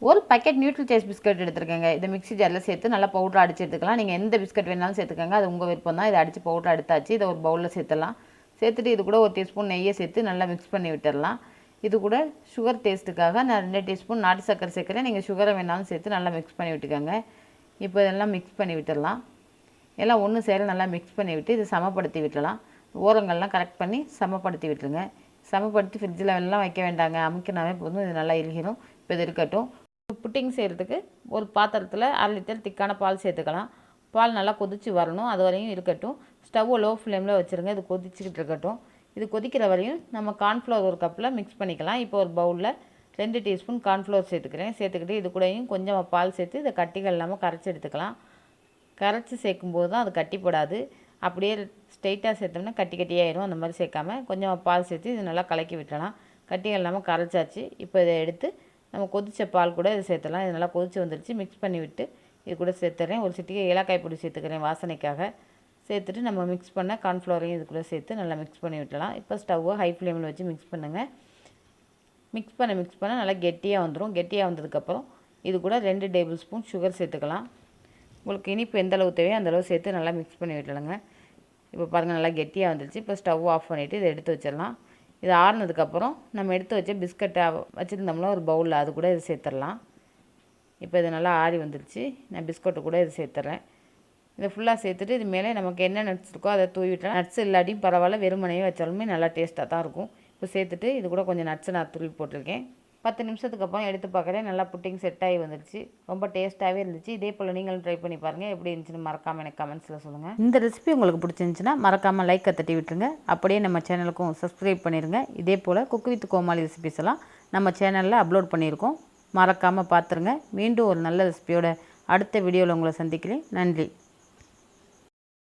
ஒரு packet nutri choice biscuit எடுத்துருக்கேங்க. இதை mixie ஜாரில் சேர்த்து நல்லா பவுடர் அடிச்சு எடுத்துக்கலாம். நீங்கள் எந்த பிஸ்கட் வேணாலும் சேர்த்துக்கோங்க, அது உங்கள் விருப்பம் தான். இதை அடித்து பவுடர் எடுத்தாச்சு. இதை ஒரு பவுலில் சேர்த்துடலாம். சேர்த்துட்டு இது கூட 1 டீஸ்பூன் நெய்யை சேர்த்து நல்லா மிக்ஸ் பண்ணி விட்டுடலாம். இது கூட சுகர் டேஸ்ட்டுக்காக நான் 2 டீஸ்பூன் நாட்டு சக்கரை சேர்க்குறேன். நீங்கள் சுகரை வேணாலும் சேர்த்து நல்லா மிக்ஸ் பண்ணி விட்டுக்கோங்க. இப்போ இதெல்லாம் மிக்ஸ் பண்ணி விட்டுடலாம். எல்லாம் ஒன்று சேர நல்லா மிக்ஸ் பண்ணி விட்டு இது சமப்படுத்தி விட்டுடலாம். ஓரங்கள்லாம் கரெக்ட் பண்ணி சமப்படுத்தி விட்டுருங்க. சமப்படுத்தி ஃப்ரிட்ஜில் எல்லாம் வைக்க வேண்டாங்க, அமுக்கினாவே போதும், இது நல்லா இறுகிடும். இப்போ இது இருக்கட்டும். புட்டிங் செய்கிறதுக்கு ஒரு பாத்திரத்தில் 1/2 லிட்டர் திக்கான பால் சேர்த்துக்கலாம். பால் நல்லா கொதித்து வரணும், அது வரையும் இருக்கட்டும். ஸ்டவ்வை லோ ஃப்ளேமில் வச்சுருங்க. இது கொதிச்சுக்கிட்டு இருக்கட்டும். இது கொதிக்கிற வரையும் நம்ம கார்ன்ஃப்ளவர் ஒரு கப்பில் மிக்ஸ் பண்ணிக்கலாம். இப்போ ஒரு பவுலில் 2 டீஸ்பூன் கார்ன்ஃப்ளவர் சேர்த்துக்கிட்டு இது கூடயும் கொஞ்சம் பால் சேர்த்து இதை கட்டிகள் இல்லாமல் கரைச்சி எடுத்துக்கலாம். கரைச்சி சேர்க்கும்போது தான் அது கட்டிப்படாது. அப்படியே ஸ்ட்ரெயிட்டாக சேர்த்தோம்னா கட்டி கட்டியாயிரும். அந்த மாதிரி சேர்க்காம கொஞ்சம் பால் சேர்த்து இது நல்லா கலக்கி விட்டலாம். கட்டிகள் இல்லாமல் கரைச்சாச்சு. இப்போ இதை எடுத்து நம்ம கொதித்த பால் கூட இதை சேர்த்துலாம். இது நல்லா கொதித்து வந்துடுச்சு. மிக்ஸ் பண்ணி விட்டு இது கூட சேர்த்துறேன். ஒரு சிட்டிகை ஏலக்காய் பொடி சேர்த்துக்கிறேன் வாசனைக்காக. சேர்த்துட்டு நம்ம மிக்ஸ் பண்ண கார்ன்ஃப்ளவரையும் இது கூட சேர்த்து நல்லா மிக்ஸ் பண்ணி விட்டலாம். இப்போ ஸ்டவ்வை ஹை ஃப்ளேமில் வச்சு மிக்ஸ் பண்ணுங்கள். மிக்ஸ் பண்ண நல்லா கெட்டியாக வந்துடும். கெட்டியாக வந்ததுக்கப்புறம் இது கூட 2 டேபிள் ஸ்பூன் சுகர் சேர்த்துக்கலாம். உங்களுக்கு இனிப்பு எந்த அளவு தேவையோ அந்தளவு சேர்த்து நல்லா மிக்ஸ் பண்ணி விட்டுடுங்க. இப்போ பாருங்கள் நல்லா கெட்டியாக வந்துடுச்சு. இப்போ ஸ்டவ் ஆஃப் பண்ணிவிட்டு இதை எடுத்து வச்சிடலாம். இது ஆறுனதுக்கப்புறம் நம்ம எடுத்து வச்ச பிஸ்கட்டை வச்சுருந்தோம்னா ஒரு பவுலில் அது கூட இது சேர்த்துடலாம். இப்போ இது நல்லா ஆறி வந்துடுச்சு. நான் பிஸ்கட்டு கூட இது சேர்த்துறேன். இதை ஃபுல்லாக சேர்த்துட்டு இது மேலே நமக்கு என்ன நட்ஸ் இருக்கோ அதை தூவி விட்டுறேன். நட்ஸ் இல்லாட்டியும் பரவாயில்ல, வெறுமனையே வச்சாலுமே நல்லா டேஸ்ட்டாக தான் இருக்கும். இப்போ சேர்த்துட்டு இது கூட கொஞ்சம் நட்ஸை நான் துருவி போட்டிருக்கேன். 10 நிமிஷத்துக்கு அப்புறம் எடுத்து பார்க்குறேன். நல்லா புட்டிங் செட் ஆகி வந்துடுச்சு. ரொம்ப டேஸ்ட்டாகவே இருந்துச்சு. இதே போல் நீங்களும் ட்ரை பண்ணி பாருங்கள். எப்படி இருந்துச்சுன்னு மறக்காமல் எனக்கு கமெண்ட்ஸில் சொல்லுங்கள். இந்த ரெசிபி உங்களுக்கு பிடிச்சிருந்துச்சுன்னா மறக்காமல் லைக்கை தட்டி விட்டுருங்க. அப்படியே நம்ம சேனலுக்கும் சப்ஸ்கிரைப் பண்ணிடுங்க. இதே போல் குக் வித் கோமாளி ரெசிபிஸ் எல்லாம் நம்ம சேனலில் அப்லோட் பண்ணியிருக்கோம். மறக்காமல் பார்த்துருங்க. மீண்டும் ஒரு நல்ல ரெசிபியோட அடுத்த வீடியோவில் உங்களை சந்திக்கிறேன். நன்றி.